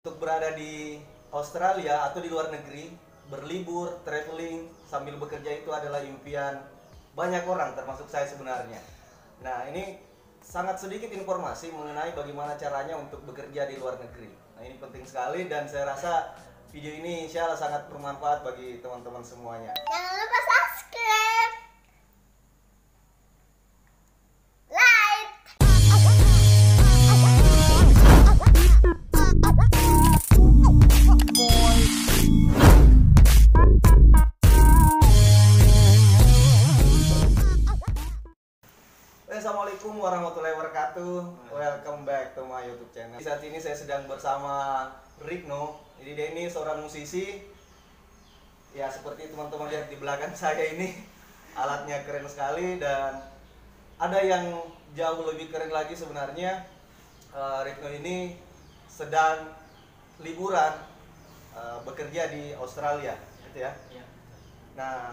Untuk berada di Australia atau di luar negeri, berlibur, traveling sambil bekerja itu adalah impian banyak orang, termasuk saya sebenarnya. Nah, ini sangat sedikit informasi mengenai bagaimana caranya untuk bekerja di luar negeri. Nah, ini penting sekali dan saya rasa video ini insya Allah sangat bermanfaat bagi teman-teman semuanya. Jangan lupa subscribe, like. Assalamualaikum warahmatullahi wabarakatuh. Welcome back to my YouTube channel. Saat ini saya sedang bersama Rikno. Jadi dia ini seorang musisi. Ya, seperti teman-teman lihat di belakang saya ini, alatnya keren sekali dan ada yang jauh lebih keren lagi sebenarnya. Rikno ini sedang liburan bekerja di Australia, gitu ya. Nah,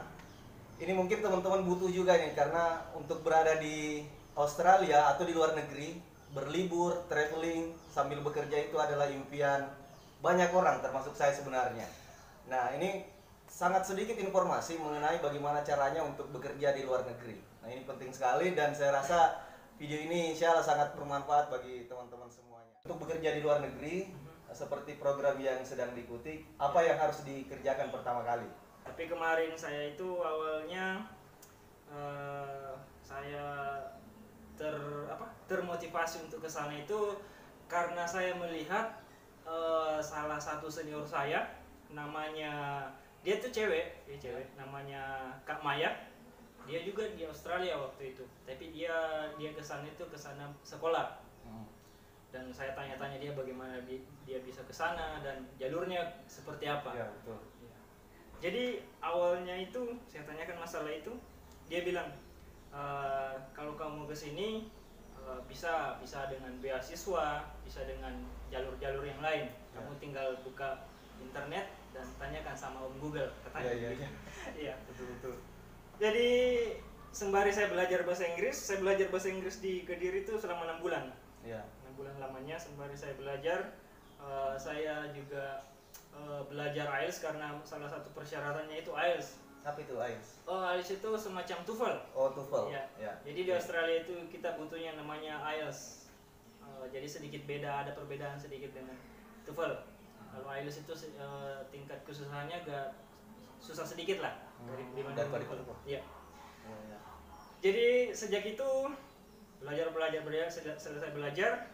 ini mungkin teman-teman butuh juga nih, karena untuk berada di Australia atau di luar negeri, berlibur, traveling sambil bekerja itu adalah impian banyak orang, termasuk saya sebenarnya. Nah, ini sangat sedikit informasi mengenai bagaimana caranya untuk bekerja di luar negeri. Nah, ini penting sekali dan saya rasa video ini insya Allah sangat bermanfaat bagi teman-teman semuanya. Untuk bekerja di luar negeri, seperti program yang sedang diikuti, apa yang harus dikerjakan pertama kali? Tapi kemarin saya itu awalnya saya termotivasi untuk ke sana itu karena saya melihat salah satu senior saya, namanya dia tuh cewek, namanya Kak Maya. Dia juga di Australia waktu itu, tapi dia ke sana itu ke sana sekolah. Dan saya tanya-tanya dia bagaimana dia bisa ke sana dan jalurnya seperti apa. Ya, betul. Jadi awalnya itu saya tanyakan masalah itu, dia bilang kalau kamu ke sini bisa dengan beasiswa, bisa dengan jalur-jalur yang lain. Kamu tinggal buka internet dan tanyakan sama Om Google, katanya. Iya. Betul. Jadi sembari saya belajar bahasa Inggris di Kediri itu selama 6 bulan. Iya. 6 bulan lamanya sembari saya belajar, saya juga belajar IELTS karena salah satu persyaratannya itu IELTS. Apa itu IELTS? IELTS itu semacam TOEFL. Oh, TOEFL. Ya. Jadi di Australia itu kita butuhnya namanya IELTS. Jadi sedikit beda, ada perbedaan sedikit dengan TOEFL. Kalau IELTS itu tingkat kesusahannya agak susah sedikit lah daripada TOEFL. Iya. Ya. Jadi sejak itu belajar selesai belajar,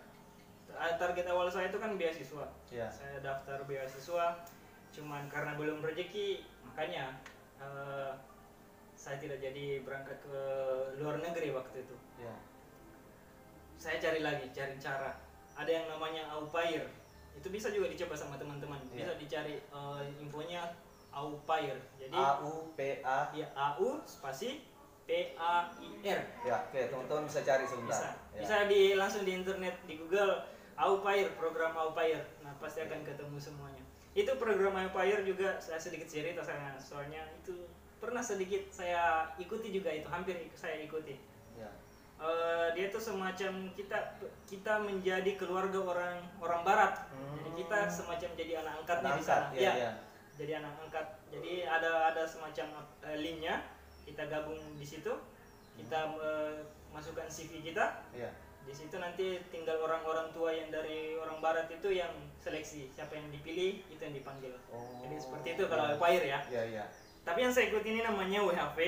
target awal saya itu kan beasiswa. Ya. Saya daftar beasiswa, cuman karena belum rezeki makanya saya tidak jadi berangkat ke luar negeri waktu itu. Ya. Saya cari cara. Ada yang namanya au pair. Itu bisa juga dicoba sama teman-teman. Bisa dicari infonya au pair. Jadi AUPA. ya, AU spasi PAIR. Ya, oke, teman-teman bisa cari sebentar. Bisa langsung di internet, di Google au pair, program au pair. Nah, pasti akan ketemu semuanya. Itu program au pair juga saya sedikit cerita saya, soalnya itu pernah sedikit saya ikuti juga, itu hampir saya ikuti. Ya. Dia tuh semacam kita menjadi keluarga orang barat. Jadi kita semacam jadi anak angkatnya di sana. Ya. Jadi anak angkat. Jadi ada semacam linknya. Kita gabung di situ. Kita masukkan CV kita. Ya. Di situ nanti tinggal orang-orang tua yang dari orang barat itu yang seleksi, siapa yang dipilih itu yang dipanggil. Jadi seperti itu kalau au pair ya. Iya. Tapi yang saya ikut ini namanya WHV.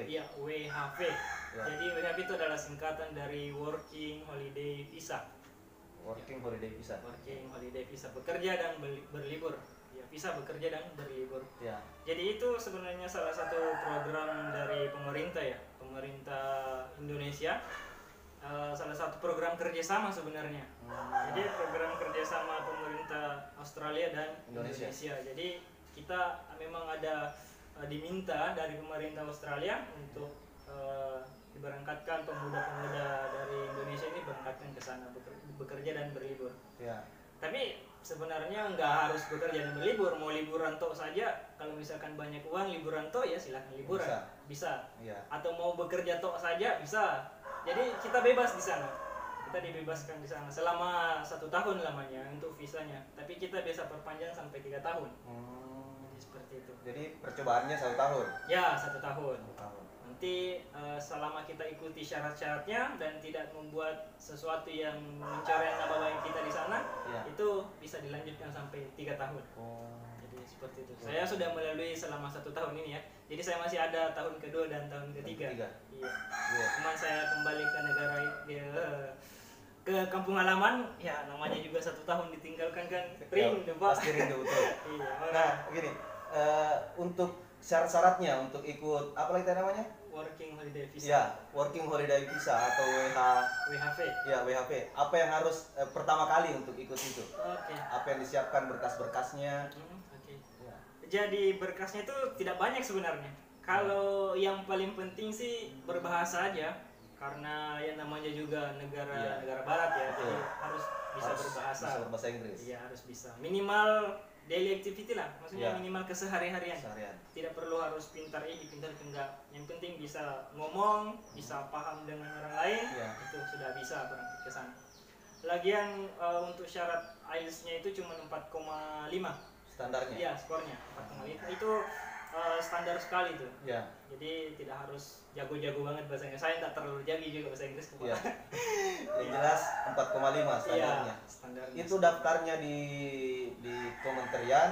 Iya, WHV. Ya. Jadi WHV itu adalah singkatan dari Working Holiday Visa. Working Holiday Visa. Working Holiday Visa, bekerja dan berlibur. Ya, visa bekerja dan berlibur. Ya. Jadi itu sebenarnya salah satu program dari pemerintah ya, pemerintah Indonesia. Salah satu program kerjasama sebenarnya. Jadi program kerjasama pemerintah Australia dan Indonesia. Jadi kita memang ada diminta dari pemerintah Australia untuk diberangkatkan pemuda-pemuda dari Indonesia ini berangkatkan ke sana bekerja dan berlibur. Ya. Tapi sebenarnya nggak harus bekerja dan berlibur, mau liburan toh saja. Kalau misalkan banyak uang liburan toh ya silahkan liburan, bisa. Ya. Atau mau bekerja toh saja bisa. Jadi kita bebas di sana. Kita dibebaskan di sana selama 1 tahun lamanya untuk visanya. Tapi kita bisa perpanjang sampai 3 tahun. Jadi seperti itu. Jadi percobaannya 1 tahun. Ya, 1 tahun. 1 tahun. Nanti selama kita ikuti syarat-syaratnya dan tidak membuat sesuatu yang mencoreng nama baik kita di sana, Ya. itu bisa dilanjutkan sampai 3 tahun. Jadi seperti itu. Saya sudah melalui selama 1 tahun ini ya. Jadi saya masih ada tahun kedua dan tahun ketiga. Ketiga. Iya. Iya. Cuman saya kembali ke negara ke kampung halaman, ya namanya juga 1 tahun ditinggalkan kan rindu Pak. Pasti rindu betul. Iya. Nah, begini, untuk syarat-syaratnya untuk ikut apa lagi tadi namanya? Working holiday visa. Ya, working holiday visa atau WHV. ya WHP. Apa yang harus pertama kali untuk ikut itu? Oke. Apa yang disiapkan berkas-berkasnya? Oke. Ya. Jadi berkasnya itu tidak banyak sebenarnya. Kalau yang paling penting sih berbahasa aja, karena yang namanya juga negara Iya. negara barat ya, jadi Betul. harus bisa berbahasa. Bisa berbahasa Inggris. Iya, harus bisa. Minimal daily activity lah, maksudnya Iya. minimal kesehari-harian. Seharian. Tidak perlu harus pintar ini, pintar itu enggak. Yang penting bisa ngomong, bisa paham dengan orang lain, Iya. itu sudah bisa berangkat ke sana. Lagian untuk syarat IELTS-nya itu cuma 4,5. Standarnya. Iya, skornya 4,5. Itu standar sekali tuh. Ya. Jadi tidak harus jago-jago banget bahasa Inggris. Saya tak terlalu jago juga bahasa Inggris. Iya. Yang jelas 4,5 standarnya. Iya, standarnya. Itu daftarnya di kementerian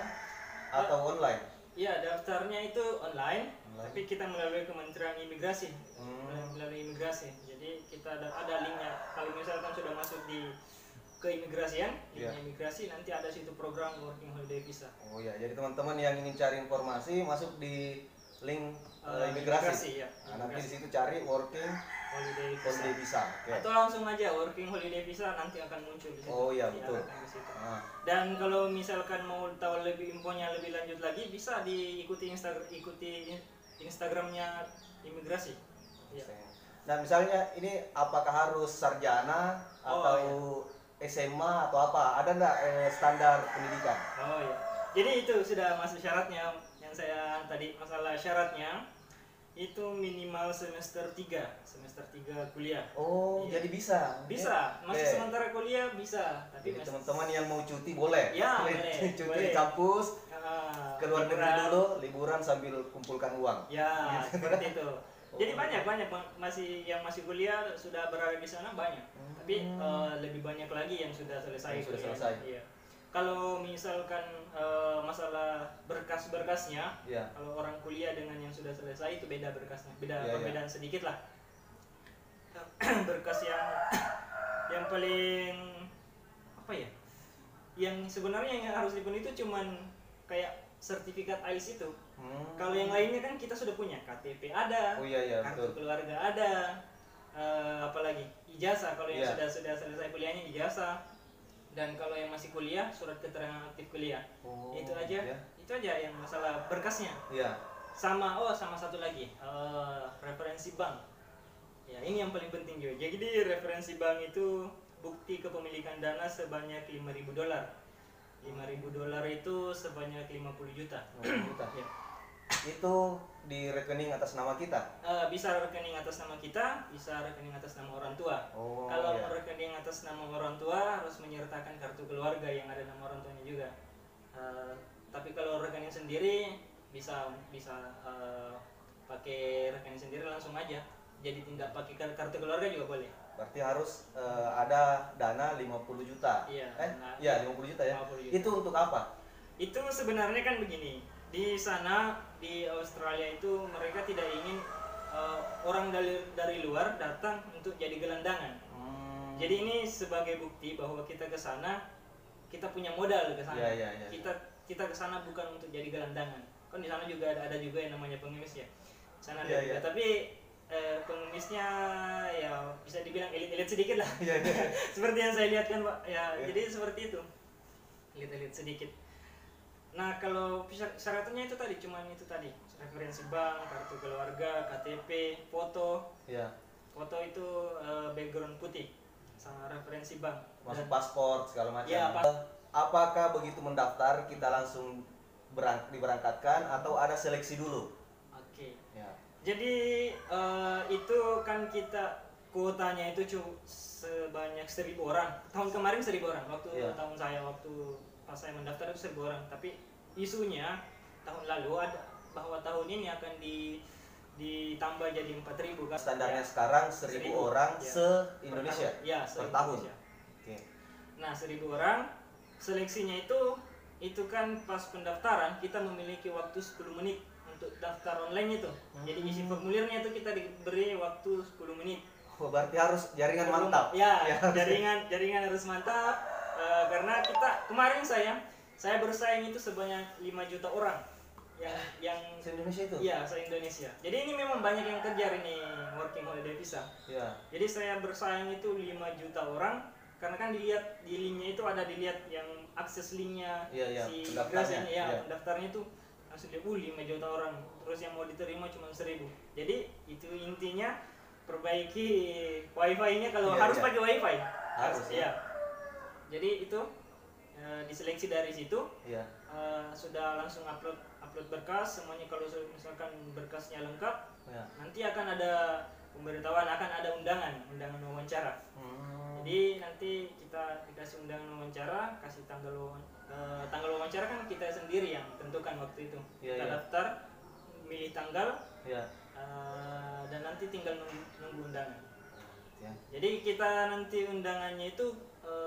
atau online? Iya, daftarnya itu online, Online. tapi kita melalui Kementerian Imigrasi. Hmm. Melalui imigrasi. Jadi kita ada linknya. Kalau misalkan sudah masuk di keimigrasian, Iya. linknya imigrasi, nanti ada situ program working holiday visa. Oh ya, jadi teman-teman yang ingin cari informasi masuk di link imigrasi. Ya. Nah, nanti di situ cari working Holiday visa. holiday visa. Oke. Atau langsung aja working holiday visa nanti akan muncul di situ. Oh iya, betul. Diarahkan ke situ. Nah, Dan kalau misalkan mau tahu lebih infonya lebih lanjut lagi, bisa diikuti Instagramnya imigrasi. Ya. nah, misalnya ini apakah harus sarjana Oh, atau SMA atau apa? Ada nggak standar pendidikan? Oh ya. Jadi itu sudah masuk syaratnya yang saya tadi masalah syaratnya itu minimal semester 3 kuliah. Oh, Iya. jadi bisa. Bisa, masih Oke. sementara kuliah bisa, tapi Jadi masih teman-teman yang mau cuti boleh. Ya, boleh, Cuti boleh. di kampus, ke luar negeri liburan. dulu, liburan sambil kumpulkan uang. Ya, seperti itu. Jadi Oh. banyak yang masih kuliah sudah berada di sana banyak. Tapi lebih banyak lagi yang sudah selesai. Yang sudah kuliahnya. selesai. Iya. Kalau misalkan masalah berkas-berkasnya, Ya. kalau orang kuliah dengan yang sudah selesai itu beda berkasnya, Iya, iya. perbedaan sedikit lah. Berkas yang paling apa ya? Yang sebenarnya yang harus dipenuhi itu cuman kayak sertifikat IELTS itu. Kalau yang lainnya kan kita sudah punya KTP ada, Oh iya iya kartu betul. keluarga ada, apalagi ijazah kalau yang Iya. sudah selesai kuliahnya ijazah. Dan kalau yang masih kuliah surat keterangan aktif kuliah. Oh, itu aja. ya. Itu aja yang masalah berkasnya. Iya. Sama satu lagi, referensi bank. Ya, ini yang paling penting juga. Jadi referensi bank itu bukti kepemilikan dana sebanyak $5.000. $5.000 itu sebanyak 50 juta. 50 juta. Ya. Itu di rekening atas nama kita. Bisa rekening atas nama kita, bisa rekening atas nama orang tua. Oh, Kalau iya. rekening atas nama orang tua harus menyertakan kartu keluarga yang ada nama orang tuanya juga. Tapi kalau rekening sendiri bisa pakai rekening sendiri langsung aja. Jadi tidak pakai kartu keluarga juga boleh. Berarti harus ada dana 50 juta. Iya, Iya, 50 juta ya. 50 juta. Itu untuk apa? Itu sebenarnya kan begini. Di sana di Australia itu mereka tidak ingin orang dari luar datang untuk jadi gelandangan. Jadi ini sebagai bukti bahwa kita ke sana kita punya modal ke sana. Iya, iya. Kita ke sana bukan untuk jadi gelandangan. Kan di sana juga ada juga yang namanya pengemis ya. Di sana ada Iya, juga. iya. Tapi pengemisnya ya bisa dibilang elit-elit sedikit lah. Iya, iya. Seperti yang saya lihat kan Pak. Ya, Iya. jadi seperti itu. Elit-elit sedikit. Nah, kalau syaratnya itu tadi, referensi bank, kartu keluarga, KTP, foto. Iya. Foto itu background putih sama referensi bank. Masuk Dan- paspor segala macam. Iya, Apakah begitu mendaftar kita langsung diberangkatkan atau ada seleksi dulu? Oke. Ya. Jadi itu kan kita kuotanya itu sebanyak 1.000 orang. Tahun kemarin 1.000 orang. Waktu Iya. tahun saya pas saya mendaftar itu 1.000 orang. Tapi isunya tahun lalu ada bahwa tahun ini akan ditambah jadi 4.000 kan. Standarnya Ya. sekarang 1.000 orang Ya. se-Indonesia Ya, per tahun. se-Indonesia. Oke. Nah, 1.000 orang seleksinya itu kan pas pendaftaran kita memiliki waktu 10 menit untuk daftar online itu. Jadi isi formulirnya itu kita diberi waktu 10 menit. Oh, berarti harus jaringan Sebelum- mantap. Ya, Ya. jaringan harus mantap. Karena kemarin saya bersaing itu sebanyak 5 juta orang yang Se-Indonesia itu? Iya, se-Indonesia. Jadi ini memang banyak yang kejar ini working holiday visa. Iya. Jadi saya bersaing itu 5 juta orang karena kan dilihat di linknya itu ada dilihat yang akses linknya Iya, iya, si pendaftarnya, imigrasinya, ya iya. pendaftarnya itu langsung dia 5 juta orang, terus yang mau diterima cuma 1.000. Jadi itu intinya perbaiki wifi-nya kalau Iya, harus iya. pakai wifi. Harus, ya. Iya. Jadi itu diseleksi dari situ. Iya. Sudah langsung upload berkas semuanya. Kalau misalkan berkasnya lengkap, Ya. nanti akan ada pemberitahuan, akan ada undangan wawancara. Jadi nanti kita dikasih undangan wawancara, kasih tanggal wawancara kan kita sendiri yang tentukan waktu itu. Iya, Kita iya. daftar, milih tanggal, Iya. dan nanti tinggal nunggu undangan. Ya. Jadi kita nanti undangannya itu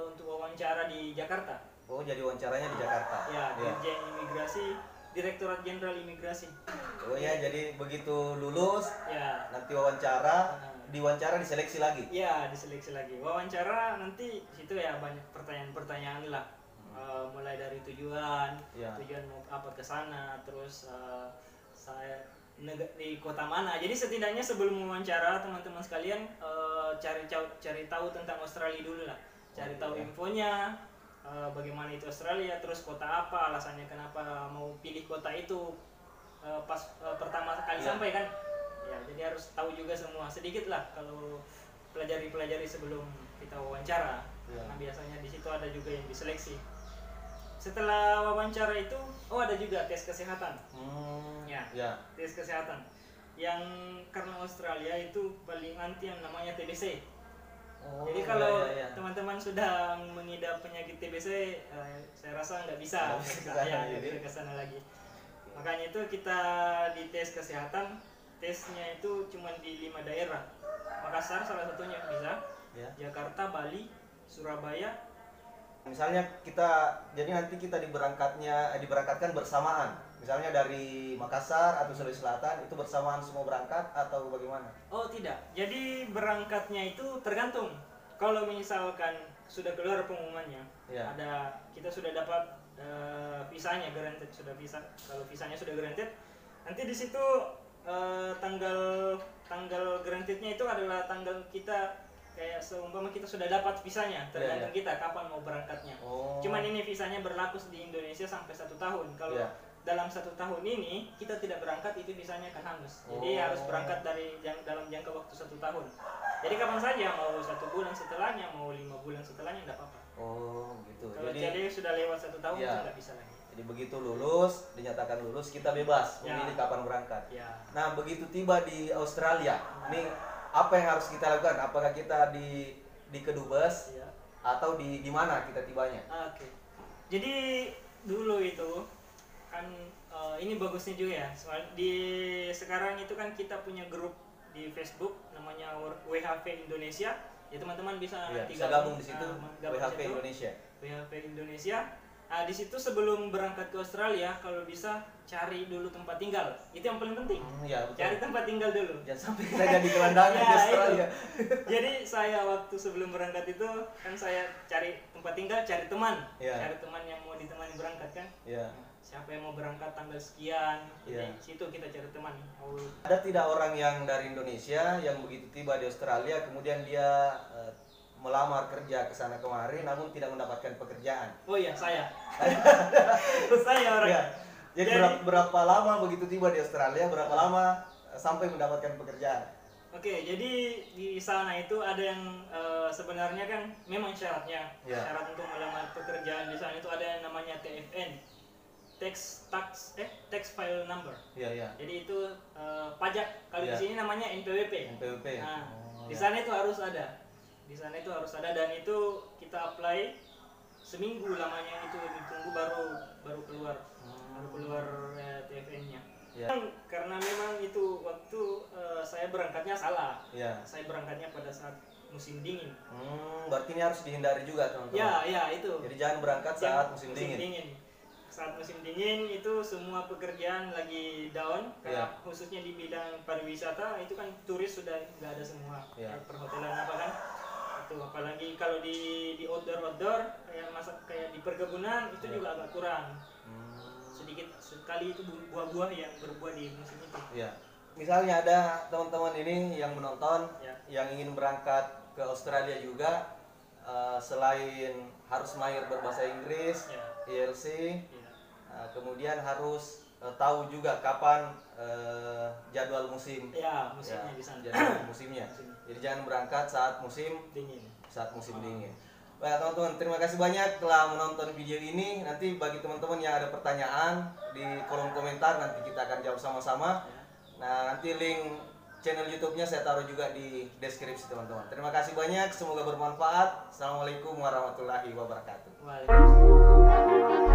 untuk wawancara di Jakarta. Oh, jadi wawancaranya di Jakarta. Ya, Iya. Dirjen Imigrasi, Direktorat Jenderal Imigrasi. Oh ya, jadi begitu lulus Ya. nanti wawancara, diwawancara diseleksi lagi. Ya, diseleksi lagi. Wawancara nanti situ ya banyak pertanyaan-pertanyaan lah. Mulai dari tujuan, Ya. tujuan mau apa ke sana, terus saya di kota mana. Jadi setidaknya sebelum wawancara teman-teman sekalian cari tahu tentang Australia dulu lah. Cari tahu iya. infonya, bagaimana itu Australia, terus kota apa, alasannya kenapa mau pilih kota itu pas pertama kali Iya. sampai kan. Ya, jadi harus tahu juga semua sedikit lah kalau pelajari sebelum kita wawancara. Iya. Karena biasanya di situ ada juga yang diseleksi. Setelah wawancara itu, ada juga tes kesehatan. Ya. Ya. Tes kesehatan. Yang karena Australia itu paling anti yang namanya TBC. Oh, Jadi kalau iya, iya. teman-teman sudah mengidap penyakit TBC, saya rasa nggak bisa. Nggak bisa ke sana, nggak jadi. bisa ke sana lagi. Makanya itu kita di tes kesehatan, tesnya itu cuma di 5 daerah. Makassar salah satunya bisa, Ya. Jakarta, Bali, Surabaya. Misalnya jadi nanti kita diberangkatkan bersamaan. Misalnya dari Makassar atau Sulawesi Selatan itu bersamaan semua berangkat atau bagaimana? Oh tidak, jadi berangkatnya itu tergantung. Kalau misalkan sudah keluar pengumumannya, Ya. kita sudah dapat visanya granted, sudah visa. Kalau visanya sudah granted, nanti di situ tanggal grantednya itu adalah tanggal kita, kayak seumpama kita sudah dapat visanya, tergantung kita kapan mau berangkatnya. Oh. Cuman ini visanya berlaku di Indonesia sampai 1 tahun. Kalau Ya. dalam 1 tahun ini kita tidak berangkat, itu visanya akan hangus. Jadi Oh. harus berangkat dalam jangka waktu 1 tahun. Jadi kapan saja, mau 1 bulan setelahnya, mau 5 bulan setelahnya, tidak apa-apa. Oh, gitu. Kalau jadi sudah lewat 1 tahun, Ya. itu nggak bisa lagi. Jadi begitu dinyatakan lulus, kita bebas Ya. memilih kapan berangkat. Ya. Nah, begitu tiba di Australia, ini apa yang harus kita lakukan? Apakah kita di kedubes Ya. atau di mana kita tibanya? Oke. Jadi dulu itu kan ini bagusnya juga ya. Soal sekarang itu kan kita punya grup di Facebook namanya WHV Indonesia. Ya teman-teman bisa Iya, nanti bisa gabung di situ gabung di WHV situ. Indonesia. WHV Indonesia. Di situ sebelum berangkat ke Australia, kalau bisa cari dulu tempat tinggal. Itu yang paling penting. Ya, betul. Cari tempat tinggal dulu. Jangan sampai kita jadi gelandangan di Ya, Australia. Jadi saya waktu sebelum berangkat itu kan saya cari tempat tinggal, cari teman, Iya. cari teman yang mau ditemani berangkat kan. Ya. Siapa yang mau berangkat tanggal sekian, Iya. di situ kita cari teman. Ada tidak orang yang dari Indonesia yang begitu tiba di Australia kemudian dia melamar kerja ke sana kemari namun tidak mendapatkan pekerjaan? Oh iya, saya. Saya orang. Ya. Jadi berapa lama begitu tiba di Australia, berapa lama sampai mendapatkan pekerjaan? Oke, jadi di sana itu ada yang sebenarnya kan memang syaratnya. Ya. Syarat untuk melamar pekerjaan di sana itu ada yang namanya TFN. Tax file number. Iya, iya. Jadi itu pajak. Kalau Ya. di sini namanya NPWP. NPWP. Nah, Oh, Di sana itu harus ada. Di sana itu harus ada dan itu kita apply seminggu lamanya, itu ditunggu baru keluar. Baru keluar TFN-nya. Ya. Karena memang itu waktu saya berangkatnya salah. Ya. Saya berangkatnya pada saat musim dingin. Berarti ini harus dihindari juga teman-teman. Ya itu. Jadi jangan berangkat saat musim dingin. Saat musim dingin itu semua pekerjaan lagi down, karena khususnya di bidang pariwisata itu kan turis sudah nggak ada semua. Kayak perhotelan apa kan, itu apalagi kalau di outdoor kayak di perkebunan itu juga agak kurang. Sedikit sekali itu buah-buah yang berbuah di musim itu. Ya. Misalnya ada teman-teman ini yang menonton yang ingin berangkat ke Australia juga, selain harus mahir berbahasa Inggris, IELTS, kemudian harus tahu juga kapan jadwal musim. Ya, musimnya di sana. Jadwal musimnya. Jadi jangan berangkat saat musim Dingin. dingin. Baik teman-teman, terima kasih banyak telah menonton video ini. Nanti bagi teman-teman yang ada pertanyaan di kolom komentar, nanti kita akan jawab sama-sama. Nah, nanti link channel YouTube-nya saya taruh juga di deskripsi teman-teman. Terima kasih banyak, semoga bermanfaat. Assalamualaikum warahmatullahi wabarakatuh. Waalaikumsalam.